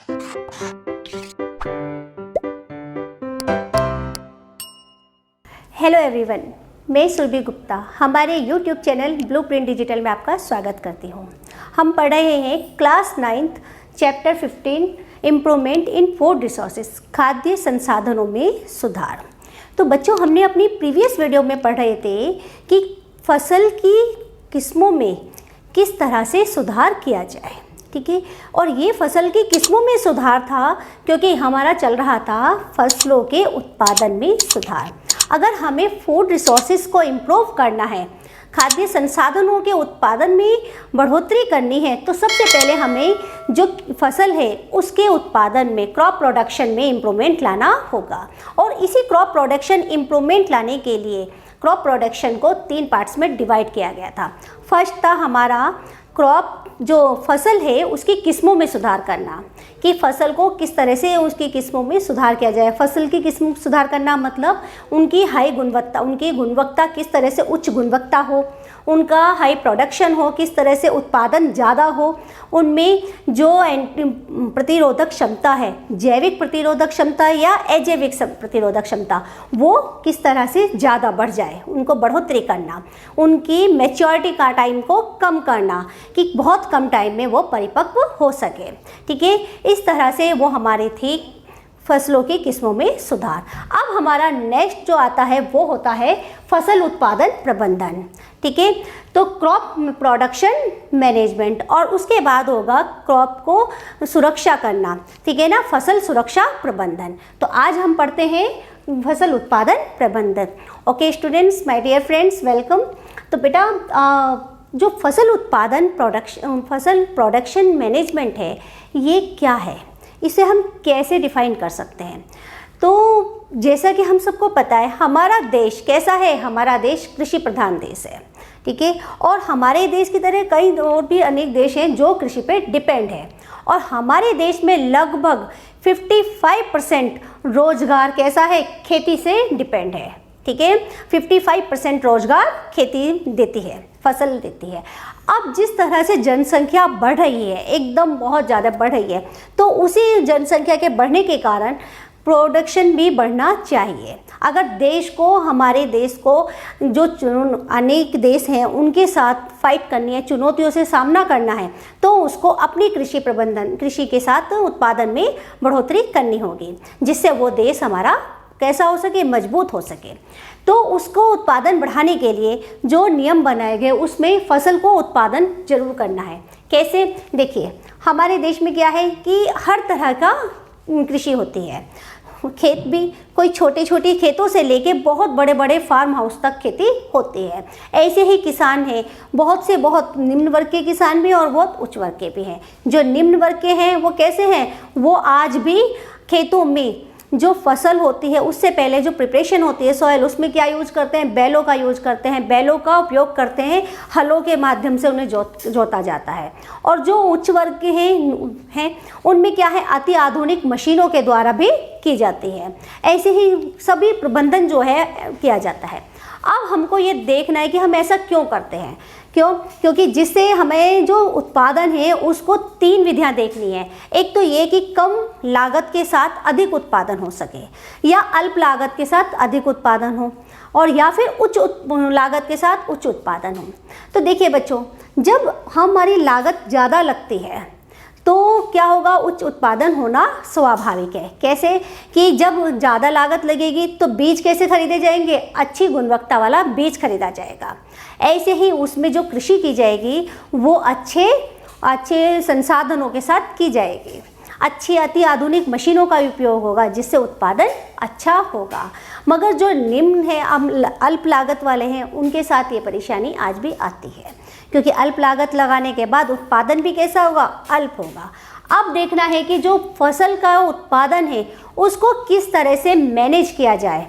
Hello everyone, मैं सुरभि गुप्ता हमारे YouTube channel blueprint digital में आपका स्वागत करती हूँ। हम पढ़ रहे हैं class 9th chapter 15 improvement in food resources, खाद्य संसाधनों में सुधार। तो बच्चों, हमने अपनी प्रीवियस वीडियो में पढ़ रहे थे कि फसल की किस्मों में किस तरह से सुधार किया जाए, ठीक है। और ये फसल की किस्मों में सुधार था क्योंकि हमारा चल रहा था फसलों के उत्पादन में सुधार। अगर हमें फूड रिसोर्सेज को इम्प्रूव करना है, खाद्य संसाधनों के उत्पादन में बढ़ोतरी करनी है, तो सबसे पहले हमें जो फसल है उसके उत्पादन में, क्रॉप प्रोडक्शन में इम्प्रूवमेंट लाना होगा। और इसी क्रॉप प्रोडक्शन इम्प्रूवमेंट लाने के लिए क्रॉप प्रोडक्शन को 3 पार्ट्स में डिवाइड किया गया था। फर्स्ट था हमारा क्रॉप, जो फसल है उसकी किस्मों में सुधार करना, कि फसल को किस तरह से उसकी किस्मों में सुधार किया जाए। फसल की किस्म सुधार करना मतलब उनकी हाई गुणवत्ता, उनकी गुणवत्ता किस तरह से उच्च गुणवत्ता हो, उनका हाई प्रोडक्शन हो, किस तरह से उत्पादन ज़्यादा हो, उनमें जो प्रतिरोधक क्षमता है, जैविक प्रतिरोधक क्षमता या अजैविक प्रतिरोधक क्षमता, वो किस तरह से ज़्यादा बढ़ जाए, उनको बढ़ोतरी करना, उनकी मैच्योरिटी का टाइम को कम करना कि बहुत कम टाइम में वो परिपक्व हो सके, ठीक है। इस तरह से वो हमारी थी फसलों की किस्मों में सुधार। अब हमारा नेक्स्ट जो आता है वो होता है फसल उत्पादन प्रबंधन, ठीक है। तो क्रॉप प्रोडक्शन मैनेजमेंट, और उसके बाद होगा क्रॉप को सुरक्षा करना, ठीक है ना, फसल सुरक्षा प्रबंधन। तो आज हम पढ़ते हैं फसल उत्पादन प्रबंधन। Okay students, my dear friends, welcome. तो बेटा, जो फसल उत्पादन फसल प्रोडक्शन मैनेजमेंट है, ये क्या है, इसे हम कैसे डिफाइन कर सकते हैं। तो जैसा कि हम सबको पता है, हमारा देश कैसा है, हमारा देश कृषि प्रधान देश है, ठीक है। और हमारे देश की तरह कई और भी अनेक देश हैं जो कृषि पे डिपेंड है। और हमारे देश में लगभग 55% रोजगार कैसा है, खेती से डिपेंड है, ठीक है। 55% रोजगार खेती देती है, फसल देती है। अब जिस तरह से जनसंख्या बढ़ रही है, एकदम बहुत ज़्यादा बढ़ रही है, तो उसी जनसंख्या के बढ़ने के कारण प्रोडक्शन भी बढ़ना चाहिए। अगर देश को, हमारे देश को जो अनेक देश हैं उनके साथ फाइट करनी है, चुनौतियों से सामना करना है, तो उसको अपनी कृषि के साथ उत्पादन में बढ़ोतरी करनी होगी, जिससे वो देश हमारा कैसा हो सके, मजबूत हो सके। तो उसको उत्पादन बढ़ाने के लिए जो नियम बनाए गए, उसमें फसल को उत्पादन जरूर करना है। कैसे, देखिए, हमारे देश में क्या है कि हर तरह का कृषि होती है। खेत भी कोई छोटे छोटे खेतों से लेके बहुत बड़े बड़े फार्म हाउस तक खेती होती है। ऐसे ही किसान हैं, बहुत से बहुत निम्न वर्ग के किसान भी और बहुत उच्च वर्ग के भी हैं। जो निम्न वर्ग के हैं वो कैसे हैं, वो आज भी खेतों में जो फसल होती है उससे पहले जो प्रिपरेशन होती है सॉइल, उसमें क्या यूज करते हैं, बैलों का यूज करते हैं, बैलों का उपयोग करते हैं, हलों के माध्यम से उन्हें जोता जाता है। और जो उच्च वर्ग के हैं उनमें क्या है, अति आधुनिक मशीनों के द्वारा भी की जाती है। ऐसे ही सभी प्रबंधन जो है किया जाता है। अब हमको ये देखना है कि हम ऐसा क्यों करते हैं, क्योंकि जिससे हमें जो उत्पादन है उसको 3 विधियां देखनी है। एक तो ये कि कम लागत के साथ अधिक उत्पादन हो सके, या अल्प लागत के साथ अधिक उत्पादन हो, और या फिर उच्च लागत के साथ उच्च उत्पादन हो। तो देखिए बच्चों, जब हमारी लागत ज़्यादा लगती है तो क्या होगा, उच्च उत्पादन होना स्वाभाविक है। कैसे कि जब ज़्यादा लागत लगेगी तो बीज कैसे खरीदे जाएंगे, अच्छी गुणवत्ता वाला बीज खरीदा जाएगा। ऐसे ही उसमें जो कृषि की जाएगी वो अच्छे संसाधनों के साथ की जाएगी, अच्छी अति आधुनिक मशीनों का उपयोग होगा, जिससे उत्पादन अच्छा होगा। मगर जो निम्न है, अल्प लागत वाले हैं, उनके साथ ये परेशानी आज भी आती है, क्योंकि अल्प लागत लगाने के बाद उत्पादन भी कैसा होगा, अल्प होगा। अब देखना है कि जो फसल का उत्पादन है उसको किस तरह से मैनेज किया जाए,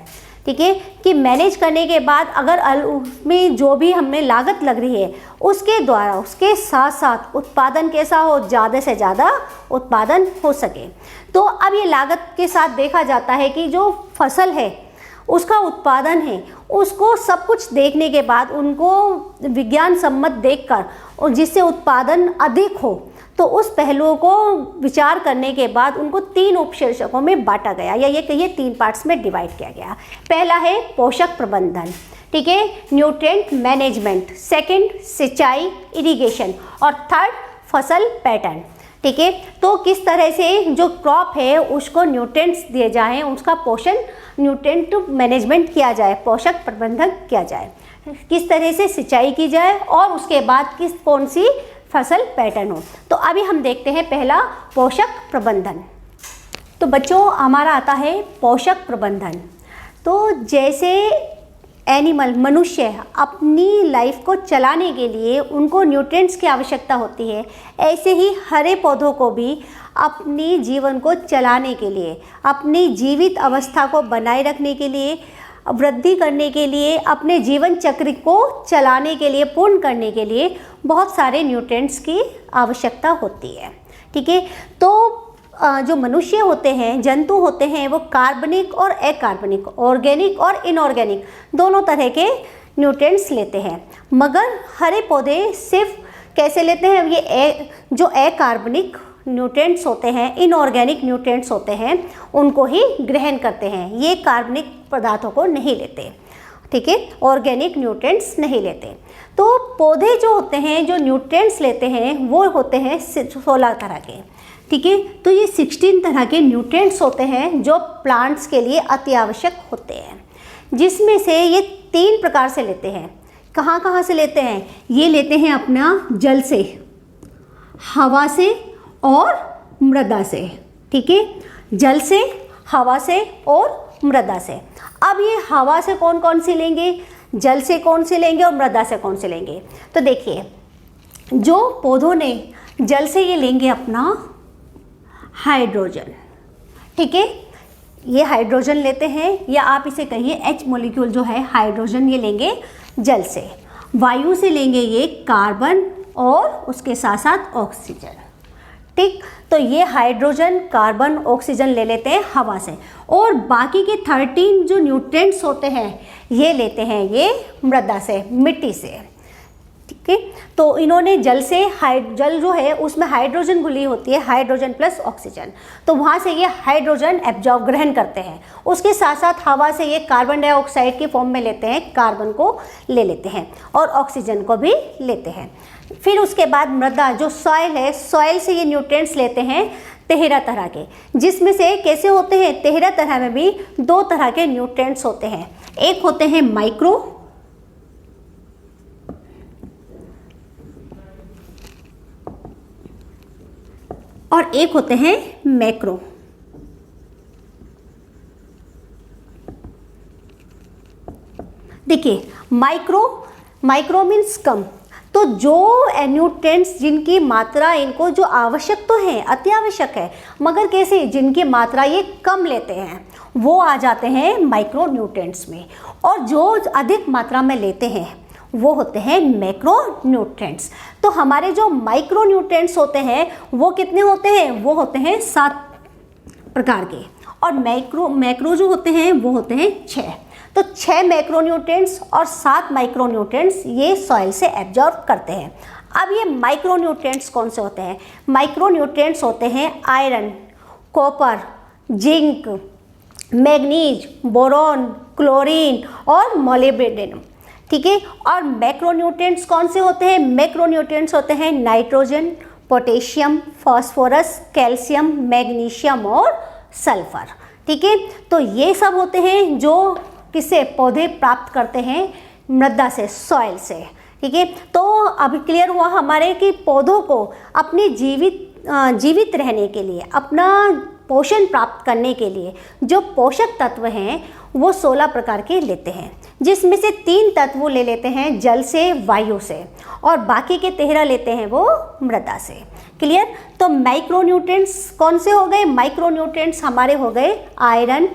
ठीक है। कि मैनेज करने के बाद अगर उसमें जो भी हमें लागत लग रही है उसके द्वारा, उसके साथ साथ उत्पादन कैसा हो, ज़्यादा से ज़्यादा उत्पादन हो सके। तो अब ये लागत के साथ देखा जाता है कि जो फसल है उसका उत्पादन है, उसको सब कुछ देखने के बाद, उनको विज्ञान सम्मत देखकर, और जिससे उत्पादन अधिक हो, तो उस पहलुओं को विचार करने के बाद उनको 3 उपशीर्षकों में बांटा गया, या ये कहिए 3 पार्ट्स में डिवाइड किया गया। पहला है पोषक प्रबंधन, ठीक है, न्यूट्रिएंट मैनेजमेंट, सेकंड सिंचाई इरिगेशन, और थर्ड फसल पैटर्न, ठीक है। तो किस तरह से जो क्रॉप है उसको न्यूट्रिएंट्स दिए जाएं, उसका पोषण न्यूट्रिएंट मैनेजमेंट किया जाए, पोषक प्रबंधन किया जाए, किस तरह से सिंचाई की जाए, और उसके बाद कौन सी फसल पैटर्न हो। तो अभी हम देखते हैं पहला पोषक प्रबंधन। तो बच्चों हमारा आता है पोषक प्रबंधन। तो जैसे एनिमल मनुष्य अपनी लाइफ को चलाने के लिए उनको न्यूट्रिएंट्स की आवश्यकता होती है, ऐसे ही हरे पौधों को भी अपनी जीवन को चलाने के लिए, अपनी जीवित अवस्था को बनाए रखने के लिए, वृद्धि करने के लिए, अपने जीवन चक्र को चलाने के लिए, पूर्ण करने के लिए बहुत सारे न्यूट्रिएंट्स की आवश्यकता होती है, ठीक है। तो जो मनुष्य होते हैं, जंतु होते हैं, वो कार्बनिक और अकार्बनिक, ऑर्गेनिक और इनऑर्गेनिक दोनों तरह के न्यूट्रिएंट्स लेते हैं, मगर हरे पौधे सिर्फ कैसे लेते हैं, ये जो अकार्बनिक न्यूट्रिएंट्स होते हैं, इनऑर्गेनिक न्यूट्रिएंट्स होते हैं, उनको ही ग्रहण करते हैं, ये कार्बनिक पदार्थों को नहीं लेते, ठीक है, ऑर्गेनिक न्यूट्रिएंट्स नहीं लेते। तो पौधे जो होते हैं, जो न्यूट्रिएंट्स लेते हैं, वो होते हैं 16 तरह के, ठीक है। तो ये 16 तरह के न्यूट्रिएंट्स होते हैं जो प्लांट्स के लिए अति आवश्यक होते हैं, जिसमें से ये 3 प्रकार से लेते हैं। कहाँ कहाँ से लेते हैं? ये लेते हैं अपना जल से, हवा से और मृदा से, ठीक है, जल से, हवा से और मृदा से। अब ये हवा से कौन कौन सी लेंगे, जल से कौन से लेंगे और मृदा से कौन से लेंगे? तो देखिए, जो पौधों ने जल से ये लेंगे अपना हाइड्रोजन, ठीक है, ये हाइड्रोजन लेते हैं, या आप इसे कहिए H मॉलिक्यूल जो है हाइड्रोजन, ये लेंगे जल से। वायु से लेंगे ये कार्बन और उसके साथ साथ ऑक्सीजन, ठीक। तो ये हाइड्रोजन, कार्बन, ऑक्सीजन ले लेते हैं हवा से, और बाकी के 13 जो न्यूट्रिएंट्स होते हैं ये लेते हैं ये मृदा से, मिट्टी से, ठीक है। तो इन्होंने जल से, जल जो है उसमें हाइड्रोजन घुली होती है, हाइड्रोजन प्लस ऑक्सीजन, तो वहाँ से ये हाइड्रोजन एब्जॉर्ब ग्रहण करते हैं। उसके साथ साथ हवा से ये कार्बन डाइऑक्साइड के फॉर्म में लेते हैं, कार्बन को ले लेते हैं और ऑक्सीजन को भी लेते हैं। फिर उसके बाद मृदा जो सॉइल है, सॉइल से ये न्यूट्रिएंट्स लेते हैं 13 तरह के, जिसमें से कैसे होते हैं 13 तरह में भी 2 तरह के न्यूट्रिएंट्स होते हैं। एक होते हैं माइक्रो और एक होते हैं मैक्रो। देखिए, माइक्रो मीन्स कम, तो जो न्यूट्रिएंट्स जिनकी मात्रा इनको जो आवश्यक तो है, अति आवश्यक है, मगर कैसे, जिनकी मात्रा ये कम लेते हैं वो आ जाते हैं माइक्रो न्यूट्रिएंट्स में, और जो अधिक मात्रा में लेते हैं वो होते हैं मैक्रो न्यूट्रिएंट्स। तो हमारे जो माइक्रो न्यूट्रिएंट्स होते हैं वो कितने होते हैं? वो होते हैं 7 प्रकार के, और मैक्रो जो होते हैं वो होते हैं 6। तो 6 मैक्रो न्यूट्रिएंट्स और 7 माइक्रो न्यूट्रिएंट्स ये सॉइल से एब्जॉर्ब करते हैं। अब ये माइक्रो न्यूट्रिएंट्स कौन से होते हैं? माइक्रो न्यूट्रिएंट्स होते हैं iron, copper, zinc, manganese, boron, chlorine और मोलिब्डेनम, ठीक है। और मैक्रो न्यूट्रिएंट्स कौन से होते हैं? मैक्रो न्यूट्रिएंट्स होते हैं nitrogen, potassium, phosphorus, calcium, magnesium और सल्फर, ठीक है। तो ये सब होते हैं जो किससे पौधे प्राप्त करते हैं? मृदा से, सॉइल से, ठीक है। तो अभी क्लियर हुआ हमारे कि पौधों को अपने जीवित रहने के लिए, अपना पोषण प्राप्त करने के लिए जो पोषक तत्व हैं वो 16 प्रकार के लेते हैं, जिसमें से 3 तत्व ले लेते हैं जल से, वायु से, और बाकी के 13 लेते हैं वो मृदा से। क्लियर? तो माइक्रो न्यूट्रिएंट्स कौन से हो गए? माइक्रो न्यूट्रिएंट्स हमारे हो गए आयरन,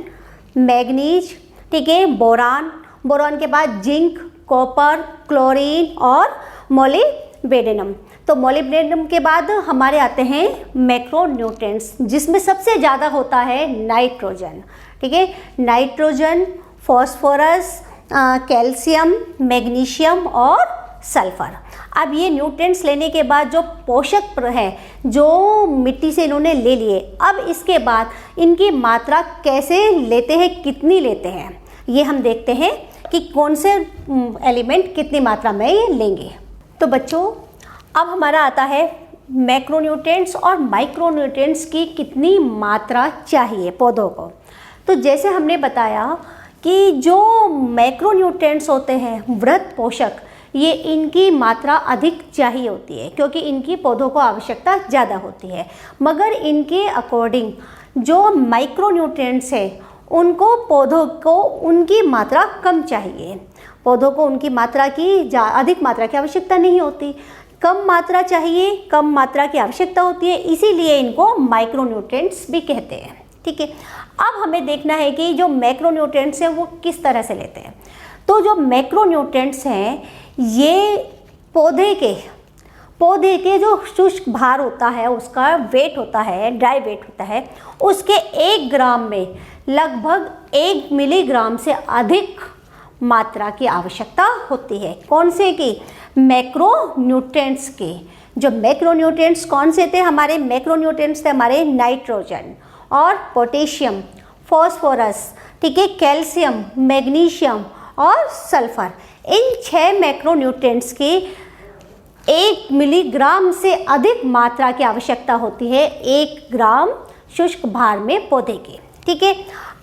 मैग्नीज, ठीक है, बोरान के बाद जिंक, कॉपर, क्लोरीन और मोलिब्डेनम। तो मोलिब्डेनम के बाद हमारे आते हैं मैक्रो न्यूट्रिएंट्स, जिसमें सबसे ज़्यादा होता है नाइट्रोजन, ठीक है, नाइट्रोजन, फॉस्फोरस, कैल्शियम, मैग्नीशियम और सल्फर। अब ये न्यूट्रिएंट्स लेने के बाद जो पोषक है जो मिट्टी से इन्होंने ले लिए, अब इसके बाद इनकी मात्रा कैसे लेते हैं, कितनी लेते हैं, ये हम देखते हैं कि कौन से एलिमेंट कितनी मात्रा में ये लेंगे। तो बच्चों अब हमारा आता है मैक्रोन्यूट्रिएंट्स और माइक्रोन्यूट्रिएंट्स की कितनी मात्रा चाहिए पौधों को। तो जैसे हमने बताया कि जो मैक्रोन्यूट्रिएंट्स होते हैं वृहद पोषक, ये इनकी मात्रा अधिक चाहिए होती है क्योंकि इनकी पौधों को आवश्यकता ज़्यादा होती है। मगर इनके अकॉर्डिंग जो माइक्रोन्यूट्रिएंट्स है उनको पौधों को उनकी मात्रा कम चाहिए। पौधों को उनकी मात्रा की अधिक मात्रा की आवश्यकता नहीं होती, कम मात्रा चाहिए, कम मात्रा की आवश्यकता होती है, इसीलिए इनको माइक्रोन्यूट्रिएंट्स भी कहते हैं। ठीक है, अब हमें देखना है कि जो मैक्रोन्यूट्रिएंट्स हैं वो किस तरह से लेते हैं। तो जो मैक्रोन्यूट्रिएंट्स हैं ये पौधे के जो शुष्क भार होता है, उसका वेट होता है, ड्राई वेट होता है, उसके 1 ग्राम में लगभग 1 मिलीग्राम से अधिक मात्रा की आवश्यकता होती है। कौन से की? मैक्रोन्यूट्रिएंट्स के। जो मैक्रोन्यूट्रिएंट्स कौन से थे? हमारे मैक्रोन्यूट्रिएंट्स थे हमारे नाइट्रोजन और पोटेशियम, फॉस्फोरस, ठीक है, कैल्शियम, मैग्नीशियम और सल्फर। इन 6 मैक्रोन्यूट्रिएंट्स की 1 मिलीग्राम से अधिक मात्रा की आवश्यकता होती है 1 ग्राम शुष्क भार में पौधे के। ठीक है,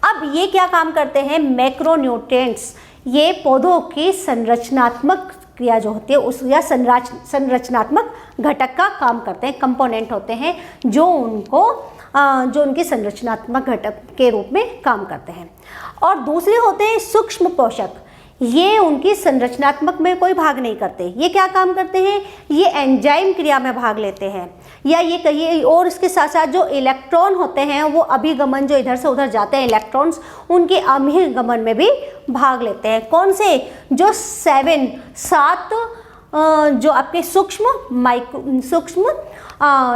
अब ये क्या काम करते हैं मैक्रोन्यूट्रिएंट्स? ये पौधों की संरचनात्मक क्रिया जो होती है उस या संरचनात्मक घटक का काम करते हैं, कंपोनेंट होते हैं जो उनके संरचनात्मक घटक के रूप में काम करते हैं। और दूसरे होते हैं सूक्ष्म पोषक। ये उनकी संरचनात्मक में कोई भाग नहीं करते। ये क्या काम करते हैं? ये एंजाइम क्रिया में भाग लेते हैं, या ये कहिए, और इसके साथ साथ जो इलेक्ट्रॉन होते हैं वो अभिगमन, जो इधर से उधर जाते हैं इलेक्ट्रॉन्स, उनके अभिगमन में भी भाग लेते हैं। कौन से? जो 7 जो आपके सूक्ष्म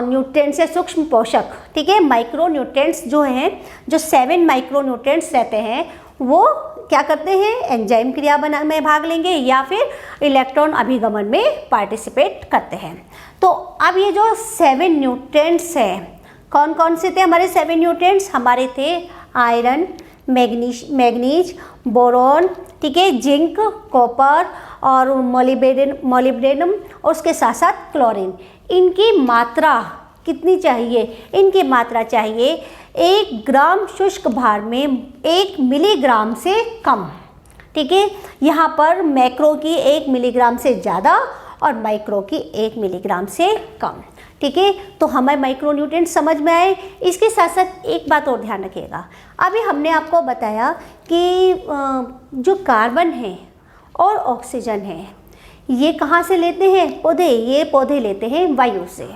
न्यूट्रिएंट्स या सूक्ष्म पोषक, ठीक है, माइक्रोन्यूट्रिएंट्स जो हैं, जो 7 माइक्रोन्यूट्रिएंट्स रहते हैं वो क्या करते हैं? एंजाइम क्रिया में भाग लेंगे या फिर इलेक्ट्रॉन अभिगमन में पार्टिसिपेट करते हैं। तो अब ये जो 7 न्यूट्रिएंट्स हैं, कौन कौन से थे हमारे 7 न्यूट्रिएंट्स? हमारे थे आयरन, मैग्नीज, बोरॉन, ठीक है, जिंक, कॉपर और मोलिब्डेनम और उसके साथ साथ क्लोरीन। इनकी मात्रा कितनी चाहिए? इनकी मात्रा चाहिए 1 ग्राम शुष्क भार में 1 मिलीग्राम से कम। ठीक है, यहाँ पर मैक्रो की 1 मिलीग्राम से ज़्यादा और माइक्रो की 1 मिलीग्राम से कम। ठीक है, तो हमें माइक्रोन्यूट्रिएंट समझ में आए। इसके साथ साथ एक बात और ध्यान रखिएगा, अभी हमने आपको बताया कि जो कार्बन है और ऑक्सीजन है ये कहाँ से लेते हैं पौधे? ये पौधे लेते हैं वायु से,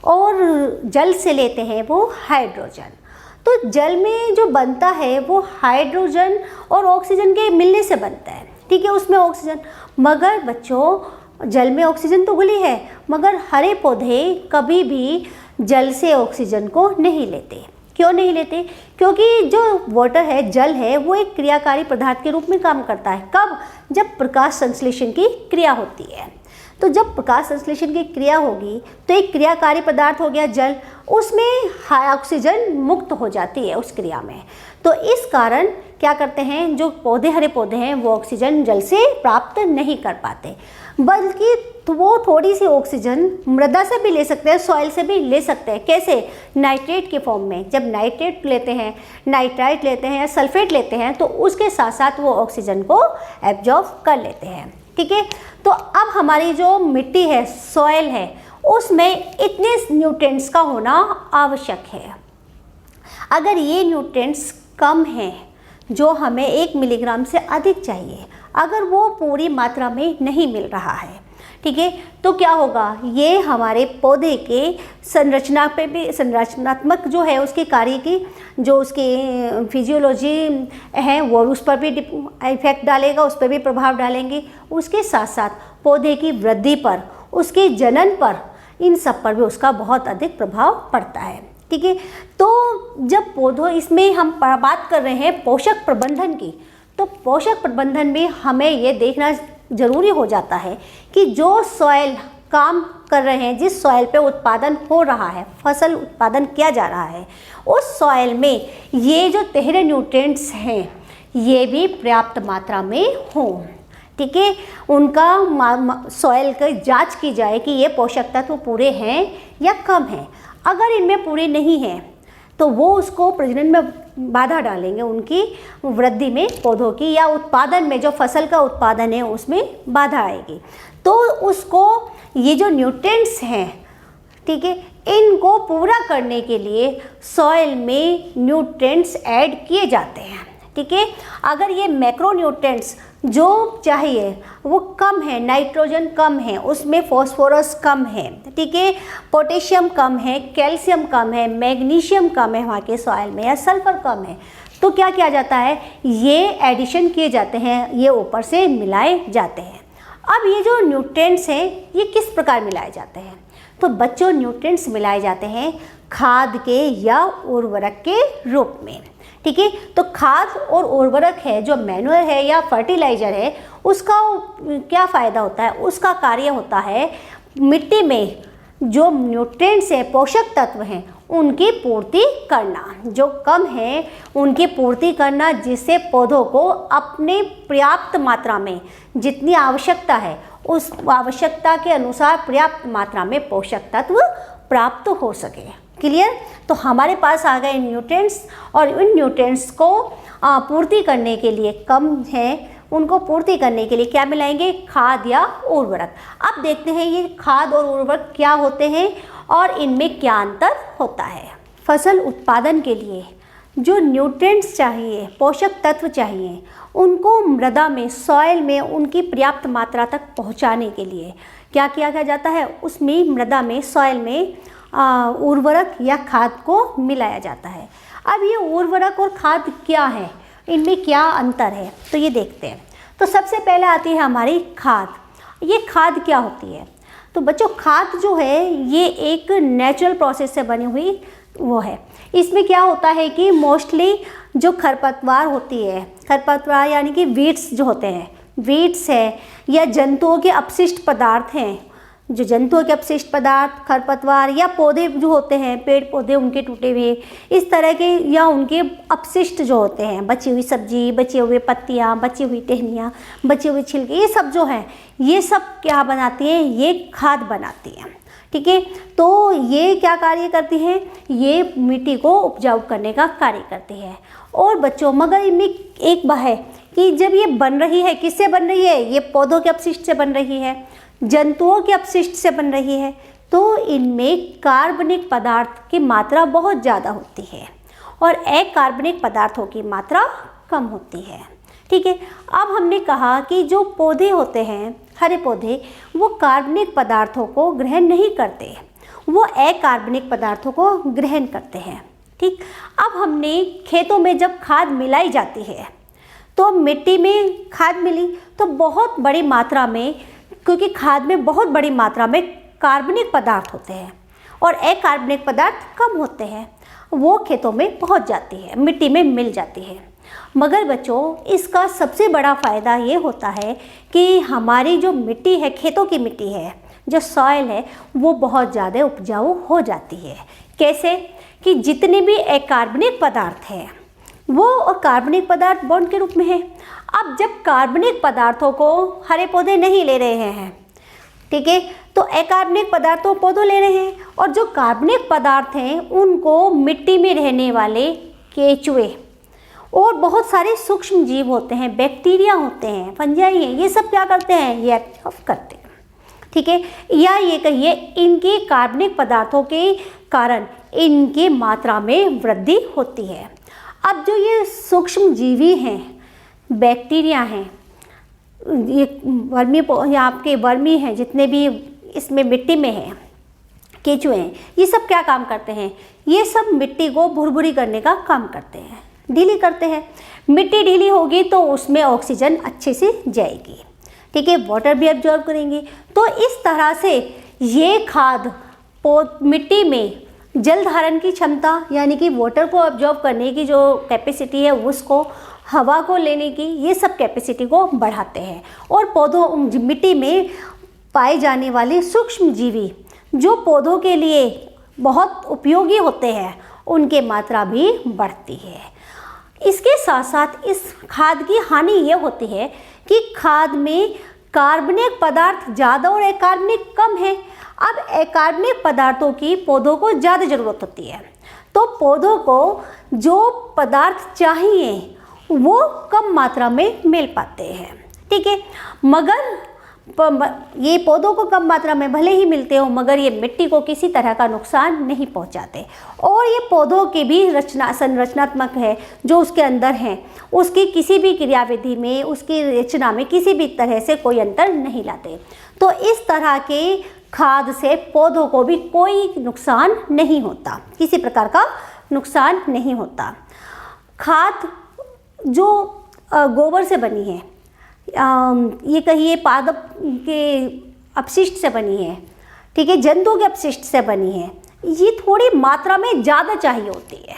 और जल से लेते हैं वो हाइड्रोजन। तो जल में जो बनता है वो हाइड्रोजन और ऑक्सीजन के मिलने से बनता है। ठीक है, उसमें ऑक्सीजन, मगर बच्चों जल में ऑक्सीजन तो घुली है, मगर हरे पौधे कभी भी जल से ऑक्सीजन को नहीं लेते। क्यों नहीं लेते? क्योंकि जो वाटर है, जल है, वो एक क्रियाकारी पदार्थ के रूप में काम करता है। कब? जब प्रकाश संश्लेषण की क्रिया होती है। तो जब प्रकाश संश्लेषण की क्रिया होगी तो एक क्रियाकारी पदार्थ हो गया जल, उसमें ऑक्सीजन मुक्त हो जाती है उस क्रिया में। तो इस कारण क्या करते हैं, जो पौधे, हरे पौधे हैं, वो ऑक्सीजन जल से प्राप्त नहीं कर पाते, बल्कि तो वो थोड़ी सी ऑक्सीजन मृदा से भी ले सकते हैं, सॉइल से भी ले सकते हैं। कैसे? नाइट्रेट के फॉर्म में। जब नाइट्रेट लेते हैं, नाइट्राइट लेते हैं या सल्फेट लेते हैं तो उसके साथ साथ वो ऑक्सीजन को एब्जॉर्ब कर लेते हैं। ठीक है, तो अब हमारी जो मिट्टी है, सॉइल है, उसमें इतने न्यूट्रिएंट्स का होना आवश्यक है। अगर ये न्यूट्रिएंट्स कम हैं, जो हमें 1 मिलीग्राम से अधिक चाहिए, अगर वो पूरी मात्रा में नहीं मिल रहा है, ठीक है, तो क्या होगा? ये हमारे पौधे के संरचना पे भी, संरचनात्मक जो है उसके कार्य की, जो उसकी फिजियोलॉजी है वो उस पर भी इफेक्ट डालेगा, उस पर भी प्रभाव डालेंगे। उसके साथ साथ पौधे की वृद्धि पर, उसके जनन पर, इन सब पर भी उसका बहुत अधिक प्रभाव पड़ता है। ठीक है, तो जब पौधों, इसमें हम बात कर रहे हैं पोषक प्रबंधन की, तो पोषक प्रबंधन में हमें ये देखना ज़रूरी हो जाता है कि जो सॉइल काम कर रहे हैं, जिस सॉइल पे उत्पादन हो रहा है, फसल उत्पादन किया जा रहा है, उस सॉइल में ये जो तहरे न्यूट्रिएंट्स हैं ये भी पर्याप्त मात्रा में हों। ठीक है, उनका सॉइल की जांच की जाए कि ये पोषक तत्व पूरे हैं या कम हैं। अगर इनमें पूरे नहीं हैं तो वो उसको प्रजनन में बाधा डालेंगे, उनकी वृद्धि में पौधों की, या उत्पादन में, जो फसल का उत्पादन है उसमें बाधा आएगी। तो उसको ये जो न्यूट्रिएंट्स हैं, ठीक है, इनको पूरा करने के लिए सॉइल में न्यूट्रिएंट्स ऐड किए जाते हैं। ठीक है, अगर ये मैक्रो न्यूट्रिएंट्स जो चाहिए वो कम है, नाइट्रोजन कम है, उसमें फॉस्फोरस कम है, ठीक है, पोटेशियम कम है, कैल्शियम कम है, मैग्नीशियम कम है वहाँ के सॉइल में, या सल्फर कम है, तो क्या किया जाता है, ये एडिशन किए जाते हैं, ये ऊपर से मिलाए जाते हैं। अब ये जो न्यूट्रिएंट्स हैं ये किस प्रकार मिलाए जाते हैं? तो बच्चों, न्यूट्रिएंट्स मिलाए जाते हैं खाद के या उर्वरक के रूप में। ठीक है, तो खाद और उर्वरक है, जो मैन्योर है या फर्टिलाइज़र है, उसका क्या फ़ायदा होता है? उसका कार्य होता है मिट्टी में जो न्यूट्रिएंट्स हैं, पोषक तत्व हैं, उनकी पूर्ति करना, जो कम है उनकी पूर्ति करना, जिससे पौधों को अपने पर्याप्त मात्रा में जितनी आवश्यकता है उस आवश्यकता के अनुसार पर्याप्त मात्रा में पोषक तत्व प्राप्त हो सके। क्लियर? तो हमारे पास आ गए न्यूट्रिएंट्स, और उन न्यूट्रिएंट्स को पूर्ति करने के लिए, कम है उनको पूर्ति करने के लिए क्या मिलाएंगे? खाद या उर्वरक। अब देखते हैं ये खाद और उर्वरक क्या होते हैं और इनमें क्या अंतर होता है। फसल उत्पादन के लिए जो न्यूट्रिएंट्स चाहिए, पोषक तत्व चाहिए, उनको मृदा में, सॉइल में उनकी पर्याप्त मात्रा तक पहुंचाने के लिए क्या किया जाता है? उसमें मृदा में, सॉइल में उर्वरक या खाद को मिलाया जाता है। अब ये उर्वरक और खाद क्या है, इनमें क्या अंतर है, तो ये देखते हैं। तो सबसे पहले आती है हमारी खाद। ये खाद क्या होती है? तो बच्चों, खाद जो है ये एक नेचुरल प्रोसेस से बनी हुई वो है। इसमें क्या होता है कि मोस्टली जो खरपतवार होती है, खरपतवार यानी कि वीड्स जो होते हैं, वीड्स है या जंतुओं के अपशिष्ट पदार्थ हैं, जो जंतुओं के अपशिष्ट पदार्थ, खरपतवार या पौधे जो होते हैं, पेड़ पौधे उनके टूटे हुए, इस तरह के, या उनके अपशिष्ट जो होते हैं, बची हुई सब्जी, बचे हुए पत्तियाँ, बची हुई टहनियाँ, बचे हुए छिलके, ये सब जो हैं, ये सब क्या बनाती हैं? ये खाद बनाती हैं। ठीक है, तो ये क्या कार्य करती हैं? ये मिट्टी को उपजाऊ करने का कार्य करती है। और बच्चों, मगर इनमें एक बात है कि जब ये बन रही है, किससे बन रही है? ये पौधों के अपशिष्ट से बन रही है, जंतुओं के अपशिष्ट से बन रही है, तो इनमें कार्बनिक पदार्थ की मात्रा बहुत ज़्यादा होती है और अकार्बनिक पदार्थों की मात्रा कम होती है। ठीक है, अब हमने कहा कि जो पौधे होते हैं, हरे पौधे, वो कार्बनिक पदार्थों को ग्रहण नहीं करते, वो अकार्बनिक पदार्थों को ग्रहण करते हैं। ठीक, अब हमने खेतों में जब खाद मिलाई जाती है, तो मिट्टी में खाद मिली तो बहुत बड़ी मात्रा में, क्योंकि खाद में बहुत बड़ी मात्रा में कार्बनिक पदार्थ होते हैं और अकार्बनिक पदार्थ कम होते हैं, वो खेतों में पहुंच जाती है, मिट्टी में मिल जाती है। मगर बच्चों, इसका सबसे बड़ा फ़ायदा ये होता है कि हमारी जो मिट्टी है, खेतों की मिट्टी है, जो सॉइल है, वो बहुत ज़्यादा उपजाऊ हो जाती है। कैसे? कि जितने भी अकार्बनिक पदार्थ हैं वो और कार्बनिक पदार्थ बॉन्ड के रूप में है। अब जब कार्बनिक पदार्थों को हरे पौधे नहीं ले रहे हैं, ठीक है, तो अकार्बनिक पदार्थों पौधों ले रहे हैं, और जो कार्बनिक पदार्थ हैं उनको मिट्टी में रहने वाले केंचुए और बहुत सारे सूक्ष्म जीव होते हैं, बैक्टीरिया होते हैं, फंजाई हैं, ये सब क्या करते हैं? ये एब्जॉर्ब करते हैं। ठीक है, या ये कहिए इनके कार्बनिक पदार्थों के कारण इनकी मात्रा में वृद्धि होती है। अब जो ये सूक्ष्म जीवी हैं, बैक्टीरिया हैं, ये वर्मी, ये आपके वर्मी हैं, जितने भी इसमें मिट्टी में हैं, केंचुए हैं, ये सब क्या काम करते हैं? ये सब मिट्टी को भुरभुरी करने का काम करते हैं, ढीली करते हैं। मिट्टी ढीली होगी तो उसमें ऑक्सीजन अच्छे से जाएगी, ठीक है, वाटर भी एब्जॉर्ब करेंगी। तो इस तरह से ये खाद मिट्टी में जल धारण की क्षमता, यानी कि वाटर को एब्जॉर्ब करने की जो कैपेसिटी है, उसको, हवा को लेने की, ये सब कैपेसिटी को बढ़ाते हैं और पौधों, मिट्टी में पाए जाने वाले सूक्ष्म जीवी जो पौधों के लिए बहुत उपयोगी होते हैं उनकी मात्रा भी बढ़ती है। इसके साथ साथ इस खाद की हानि ये होती है कि खाद में कार्बनिक पदार्थ ज़्यादा और अकार्बनिक कम है। अब अकार्बनिक पदार्थों की पौधों को ज़्यादा ज़रूरत होती है, तो पौधों को जो पदार्थ चाहिए वो कम मात्रा में मिल पाते हैं। ठीक है, मगर ये पौधों को कम मात्रा में भले ही मिलते हो मगर ये मिट्टी को किसी तरह का नुकसान नहीं पहुंचाते, और ये पौधों की भी संरचनात्मक है जो उसके अंदर है, उसकी किसी भी क्रियाविधि में, उसकी रचना में किसी भी तरह से कोई अंतर नहीं लाते। तो इस तरह के खाद से पौधों को भी कोई नुकसान नहीं होता, किसी प्रकार का नुकसान नहीं होता। खाद जो गोबर से बनी है, ये कहिए पादप के अपशिष्ट से बनी है, ठीक है, जंतु के अपशिष्ट से बनी है, ये थोड़ी मात्रा में ज़्यादा चाहिए होती है,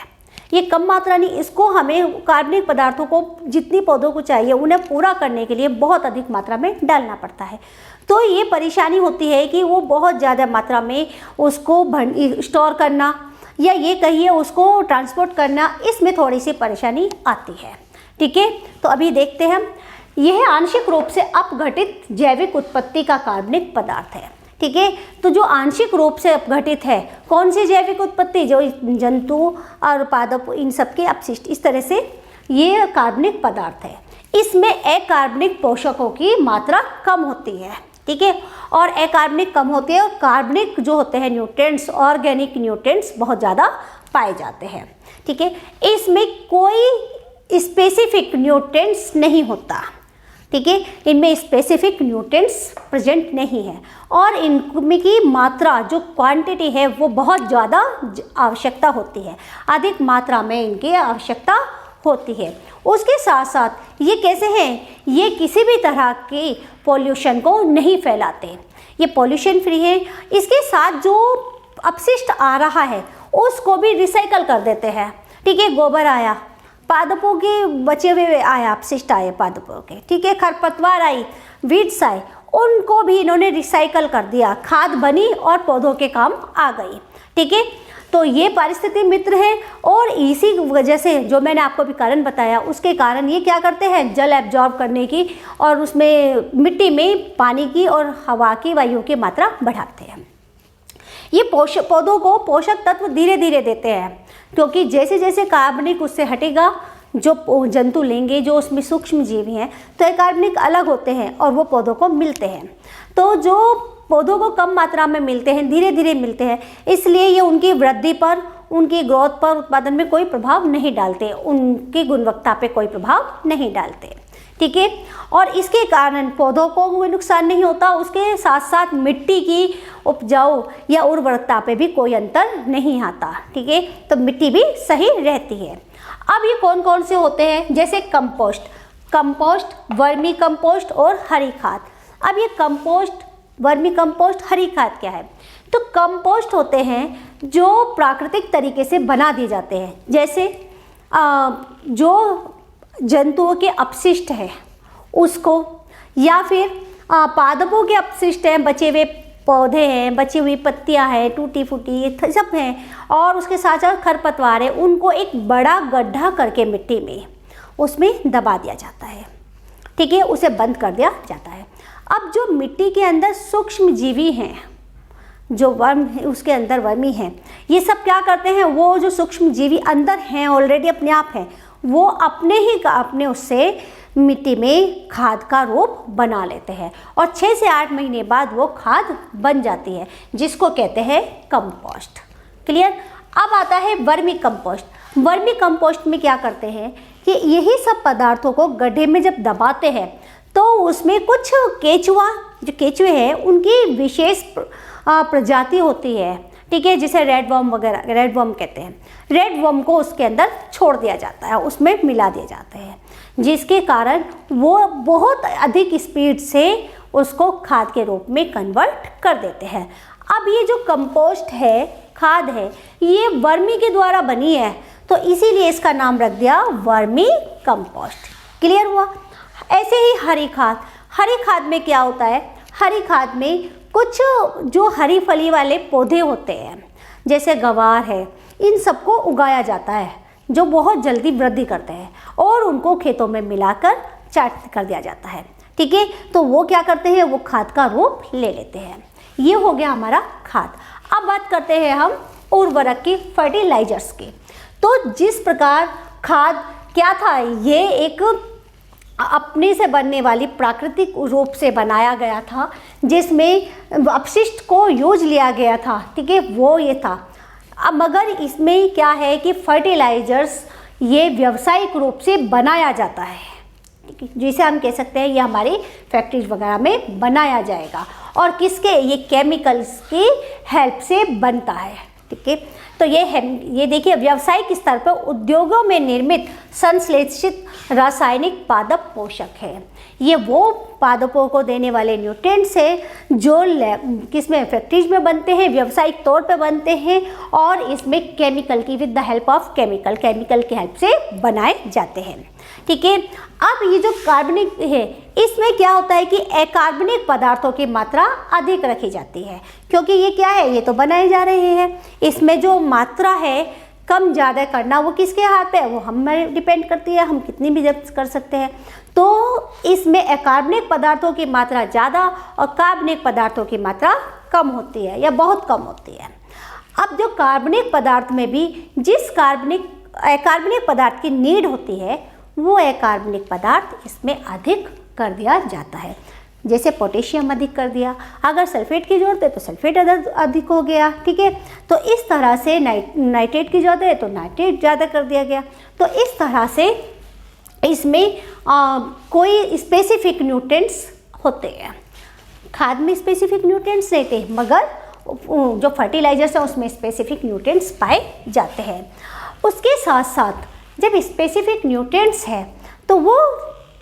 ये कम मात्रा नहीं। इसको हमें कार्बनिक पदार्थों को जितनी पौधों को चाहिए उन्हें पूरा करने के लिए बहुत अधिक मात्रा में डालना पड़ता है। तो ये परेशानी होती है कि वो बहुत ज़्यादा मात्रा में उसको स्टोर करना या ये कहिए उसको ट्रांसपोर्ट करना, इसमें थोड़ी सी परेशानी आती है। ठीक है, तो अभी देखते हैं। यह आंशिक रूप से अपघटित जैविक उत्पत्ति का कार्बनिक पदार्थ है। ठीक है, तो जो आंशिक रूप से अपघटित है, कौन सी जैविक उत्पत्ति, जो जंतु और पादप इन सब के अपशिष्ट, इस तरह से ये कार्बनिक पदार्थ है। इसमें अकार्बनिक पोषकों की मात्रा कम होती है। ठीक है, और अकार्बनिक कम होती है और कार्बनिक जो होते हैं न्यूट्रिएंट्स, ऑर्गेनिक न्यूट्रिएंट्स बहुत ज़्यादा पाए जाते हैं। ठीक है, इसमें कोई स्पेसिफिक न्यूट्रिएंट्स नहीं होता। ठीक है, इनमें स्पेसिफिक न्यूट्रिएंट्स प्रेजेंट नहीं है और इनमें की मात्रा जो क्वांटिटी है वो बहुत ज़्यादा आवश्यकता होती है, अधिक मात्रा में इनकी आवश्यकता होती है। उसके साथ साथ ये कैसे हैं, ये किसी भी तरह के पॉल्यूशन को नहीं फैलाते, ये पॉल्यूशन फ्री है। इसके साथ जो अपशिष्ट आ रहा है उसको भी रिसाइकल कर देते हैं। ठीक है, गोबर आया, पादपों के बचे हुए आया, अपशिष्ट आए पादपों के, ठीक है, खरपतवार आई, वीड्स आए, उनको भी इन्होंने रिसाइकल कर दिया, खाद बनी और पौधों के काम आ गई। ठीक है, तो ये पारिस्थितिक मित्र है और इसी वजह से जो मैंने आपको भी कारण बताया, उसके कारण ये क्या करते हैं, जल एब्जॉर्ब करने की और उसमें मिट्टी में पानी की और हवा की, वायु की मात्रा बढ़ाते हैं। ये पौधों को पोषक तत्व धीरे धीरे देते हैं, क्योंकि जैसे जैसे कार्बनिक उससे हटेगा, जो जंतु लेंगे, जो उसमें सूक्ष्म जीवी हैं, तो ये कार्बनिक अलग होते हैं और वो पौधों को मिलते हैं। तो जो पौधों को कम मात्रा में मिलते हैं, धीरे धीरे मिलते हैं, इसलिए ये उनकी वृद्धि पर, उनकी ग्रोथ पर, उत्पादन में कोई प्रभाव नहीं डालते, उनकी गुणवत्ता पे कोई प्रभाव नहीं डालते। ठीक है, और इसके कारण पौधों को कोई नुकसान नहीं होता, उसके साथ साथ मिट्टी की उपजाऊ या उर्वरता पे भी कोई अंतर नहीं आता। ठीक है, तो मिट्टी भी सही रहती है। अब ये कौन कौन से होते हैं, जैसे कंपोस्ट, वर्मी कंपोस्ट और हरी खाद। अब ये कंपोस्ट, वर्मी कंपोस्ट, हरी खाद क्या है, तो कंपोस्ट होते हैं जो प्राकृतिक तरीके से बना दिए जाते हैं, जैसे जो जंतुओं के अपशिष्ट हैं उसको, या फिर पादपों के अपशिष्ट हैं, बचे हुए पौधे हैं, बची हुई पत्तियां हैं, टूटी फूटी सब हैं, और उसके साथ साथ खरपतवार है, उनको एक बड़ा गड्ढा करके मिट्टी में उसमें दबा दिया जाता है। ठीक है, उसे बंद कर दिया जाता है। अब जो मिट्टी के अंदर सूक्ष्म जीवी हैं, जो वर्म है, उसके अंदर वर्मी हैं, ये सब क्या करते हैं, वो जो सूक्ष्म जीवी अंदर हैं ऑलरेडी अपने आप हैं, वो अपने उससे मिट्टी में खाद का रूप बना लेते हैं और 6 से 8 महीने बाद वो खाद बन जाती है, जिसको कहते हैं कंपोस्ट। क्लियर। अब आता है वर्मी कंपोस्ट। वर्मी कंपोस्ट में क्या करते हैं कि यही सब पदार्थों को गड्ढे में जब दबाते हैं तो उसमें कुछ केचुआ, जो केचुए हैं, उनकी विशेष प्रजाति होती है। ठीक है, जिसे रेड वर्म वगैरह, रेड वर्म कहते हैं, रेड वर्म को उसके अंदर छोड़ दिया जाता है, उसमें मिला दिए जाते हैं, जिसके कारण वो बहुत अधिक स्पीड से उसको खाद के रूप में कन्वर्ट कर देते हैं। अब ये जो कंपोस्ट है, खाद है, ये वर्मी के द्वारा बनी है, तो इसीलिए इसका नाम रख दिया वर्मी कंपोस्ट। क्लियर हुआ। ऐसे ही हरी खाद। हरी खाद में क्या होता है, हरी खाद में कुछ जो हरी फली वाले पौधे होते हैं जैसे गवार है, इन सबको उगाया जाता है जो बहुत जल्दी वृद्धि करते हैं और उनको खेतों में मिलाकर चाट कर दिया जाता है। ठीक है, तो वो क्या करते हैं, वो खाद का रूप ले लेते हैं। ये हो गया हमारा खाद। अब बात करते हैं हम उर्वरक की, फर्टिलाइजर्स की। तो जिस प्रकार खाद क्या था, ये एक अपने से बनने वाली प्राकृतिक रूप से बनाया गया था जिसमें अपशिष्ट को यूज लिया गया था। ठीक है, वो ये था। अब मगर इसमें क्या है कि फर्टिलाइजर्स ये व्यावसायिक रूप से बनाया जाता है, जिसे हम कह सकते हैं ये हमारी फैक्ट्रीज वगैरह में बनाया जाएगा और किसके, ये केमिकल्स की हेल्प से बनता है। ठीक है, तो ये देखिए व्यावसायिक स्तर पर उद्योगों में निर्मित संश्लेषित रासायनिक पादप पोषक है। ये वो पादपों को देने वाले न्यूट्रिएंट्स हैं जो किसमें, फैक्ट्रीज में बनते हैं, व्यावसायिक तौर पे बनते हैं और इसमें केमिकल की with the help of chemical की हेल्प से बनाए जाते हैं। ठीक है, अब ये जो कार्बनिक है इसमें क्या होता है कि अकार्बनिक पदार्थों की मात्रा अधिक रखी जाती है, क्योंकि ये क्या है, ये तो बनाए जा रहे हैं। इसमें जो मात्रा है कम ज़्यादा करना वो किसके हाथ पे है, वो हमें डिपेंड करती है, हम कितनी भी जब्त कर सकते हैं। तो इसमें अकार्बनिक पदार्थों की मात्रा ज़्यादा और कार्बनिक पदार्थों की मात्रा कम होती है या बहुत कम होती है। अब जो कार्बनिक पदार्थ में भी जिस अकार्बनिक पदार्थ की नीड होती है वो अकार्बनिक पदार्थ इसमें अधिक कर दिया जाता है। जैसे पोटेशियम अधिक कर दिया, अगर सल्फेट की ज़रूरत है तो सल्फेट अधिक हो गया। ठीक है, तो इस तरह से नाइट्रेट की ज़रूरत है तो नाइट्रेट ज़्यादा कर दिया गया। तो इस तरह से इसमें कोई स्पेसिफिक न्यूट्रिएंट्स होते हैं। खाद में स्पेसिफिक न्यूट्रिएंट्स नहीं थे, मगर जो फर्टिलाइजर्स हैं उसमें स्पेसिफिक न्यूट्रिएंट्स पाए जाते हैं। उसके साथ साथ जब स्पेसिफिक न्यूट्रिएंट्स है तो वो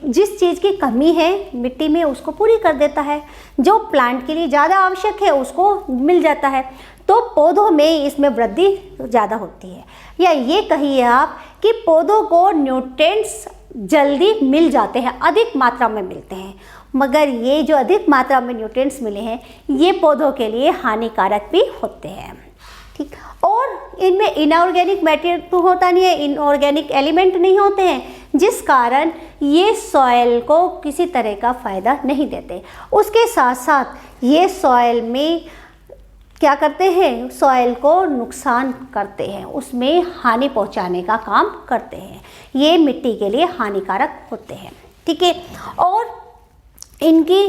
जिस चीज़ की कमी है मिट्टी में उसको पूरी कर देता है, जो प्लांट के लिए ज़्यादा आवश्यक है उसको मिल जाता है। तो पौधों में इसमें वृद्धि ज़्यादा होती है, या ये कहिए आप कि पौधों को न्यूट्रिएंट्स जल्दी मिल जाते हैं, अधिक मात्रा में मिलते हैं। मगर ये जो अधिक मात्रा में न्यूट्रिएंट्स मिले हैं ये पौधों के लिए हानिकारक भी होते हैं। ठीक, और इनमें इनऑर्गेनिक मैटेरियल तो होता नहीं है, इनऑर्गेनिक एलिमेंट नहीं होते हैं, जिस कारण ये सॉइल को किसी तरह का फ़ायदा नहीं देते। उसके साथ साथ ये सॉइल में क्या करते हैं, सॉइल को नुकसान करते हैं, उसमें हानि पहुंचाने का काम करते हैं। ये मिट्टी के लिए हानिकारक होते हैं। ठीक है, और इनकी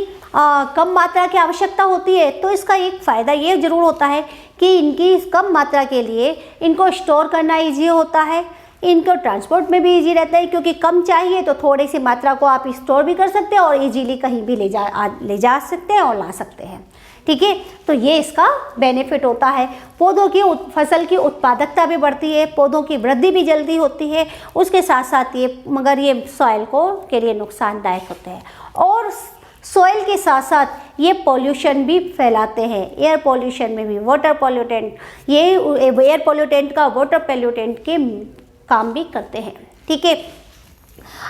कम मात्रा की आवश्यकता होती है तो इसका एक फ़ायदा ये ज़रूर होता है कि इनकी कम मात्रा के लिए इनको स्टोर करना ईजी होता है, इनको ट्रांसपोर्ट में भी इजी रहता है, क्योंकि कम चाहिए तो थोड़ी सी मात्रा को आप स्टोर भी कर सकते हैं और इजीली कहीं भी ले जा सकते हैं और ला सकते हैं। ठीक है, तो ये इसका बेनिफिट होता है। पौधों की फसल की उत्पादकता भी बढ़ती है, पौधों की वृद्धि भी जल्दी होती है। उसके साथ साथ मगर ये सॉइल को के लिए नुकसानदायक होते हैं और सॉइल के साथ साथ ये पॉल्यूशन भी फैलाते हैं। एयर पॉल्यूशन में भी वाटर पॉल्यूटेंट, ये एयर पॉल्यूटेंट का वाटर पॉल्यूटेंट के काम भी करते हैं। ठीक है,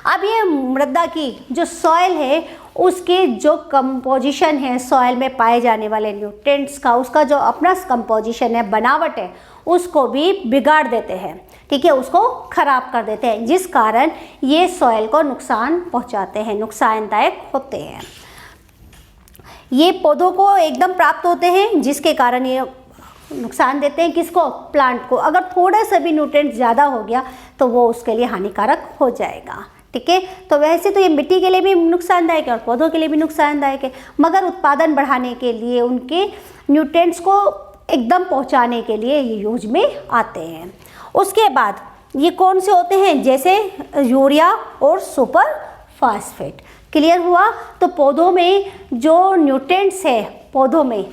अब ये मृदा की जो सॉइल है उसके जो कंपोजिशन है, सॉइल में पाए जाने वाले न्यूट्रिएंट्स का उसका जो अपना कंपोजिशन है, बनावट है, उसको भी बिगाड़ देते हैं। ठीक है, उसको खराब कर देते हैं, जिस कारण ये सॉइल को नुकसान पहुंचाते हैं, नुकसानदायक होते हैं। ये पौधों को एकदम प्राप्त होते हैं, जिसके कारण ये नुकसान देते हैं किसको, प्लांट को। अगर थोड़ा सा भी न्यूट्रिएंट ज़्यादा हो गया तो वो उसके लिए हानिकारक हो जाएगा। ठीक है, तो वैसे तो ये मिट्टी के लिए भी नुकसानदायक है और पौधों के लिए भी नुकसानदायक है, मगर उत्पादन बढ़ाने के लिए उनके न्यूट्रिएंट्स को एकदम पहुंचाने के लिए ये यूज में आते हैं। उसके बाद ये कौन से होते हैं, जैसे यूरिया और सुपर फास्फेट। क्लियर हुआ? तो पौधों में जो न्यूट्रिएंट्स है, पौधों में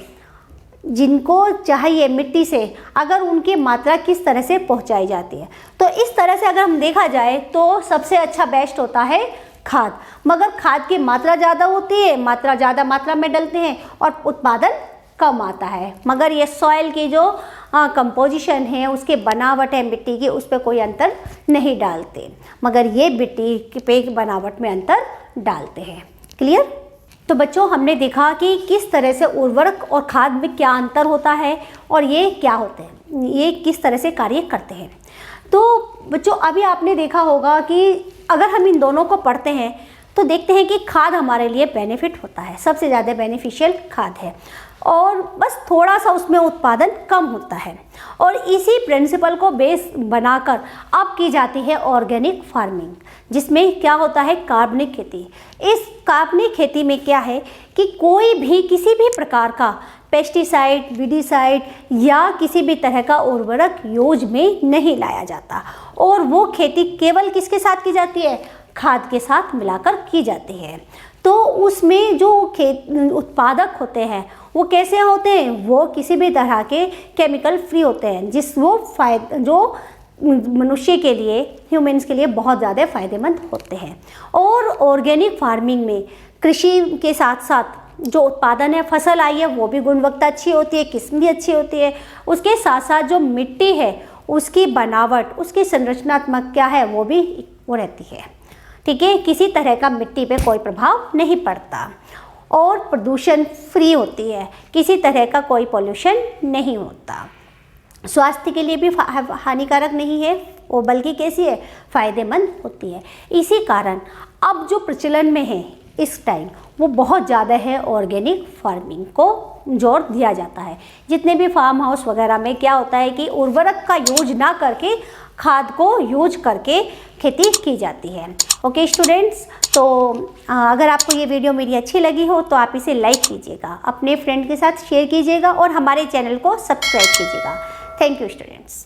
जिनको चाहिए मिट्टी से, अगर उनकी मात्रा किस तरह से पहुंचाई जाती है, तो इस तरह से अगर हम देखा जाए तो सबसे अच्छा बेस्ट होता है खाद। मगर खाद की मात्रा ज़्यादा होती है, ज़्यादा मात्रा में डलते हैं और उत्पादन कम आता है। मगर ये सॉइल की जो कंपोजिशन है, उसके बनावट है मिट्टी की, उस पर कोई अंतर नहीं डालते, मगर ये मिट्टी पे बनावट में अंतर डालते हैं। क्लियर? तो बच्चों हमने देखा कि किस तरह से उर्वरक और खाद में क्या अंतर होता है और ये क्या होते हैं, ये किस तरह से कार्य करते हैं। तो बच्चों अभी आपने देखा होगा कि अगर हम इन दोनों को पढ़ते हैं तो देखते हैं कि खाद हमारे लिए बेनिफिट होता है, सबसे ज़्यादा बेनिफिशियल खाद है और बस थोड़ा सा उसमें उत्पादन कम होता है। और इसी प्रिंसिपल को बेस बनाकर अब की जाती है ऑर्गेनिक फार्मिंग, जिसमें क्या होता है कार्बनिक खेती। इस कार्बनिक खेती में क्या है कि कोई भी किसी भी प्रकार का पेस्टिसाइड, वीडिसाइड या किसी भी तरह का उर्वरक यूज में नहीं लाया जाता और वो खेती केवल किसके साथ की जाती है, खाद के साथ मिलाकर की जाती है। तो उसमें जो उत्पादक होते हैं वो कैसे होते हैं, वो किसी भी तरह के केमिकल फ्री होते हैं, जो मनुष्य के लिए, ह्यूमंस के लिए बहुत ज़्यादा फ़ायदेमंद होते हैं। और ऑर्गेनिक फार्मिंग में कृषि के साथ साथ जो उत्पादन है, फसल आई है, वो भी गुणवत्ता अच्छी होती है, किस्म भी अच्छी होती है। उसके साथ साथ जो मिट्टी है उसकी बनावट, उसकी संरचनात्मक क्या है वो भी वो रहती है, ठीक है। किसी तरह का मिट्टी पे कोई प्रभाव नहीं पड़ता और प्रदूषण फ्री होती है, किसी तरह का कोई पोल्यूशन नहीं होता। स्वास्थ्य के लिए भी हानिकारक नहीं है वो, बल्कि कैसी है, फ़ायदेमंद होती है। इसी कारण अब जो प्रचलन में है इस टाइम वो बहुत ज़्यादा है, ऑर्गेनिक फार्मिंग को जोर दिया जाता है। जितने भी फार्म हाउस वगैरह में क्या होता है कि उर्वरक का यूज ना करके खाद को यूज करके खेती की जाती है। ओके स्टूडेंट्स, तो अगर आपको ये वीडियो मेरी अच्छी लगी हो तो आप इसे लाइक कीजिएगा, अपने फ्रेंड के साथ शेयर कीजिएगा और हमारे चैनल को सब्सक्राइब कीजिएगा। Thank you students.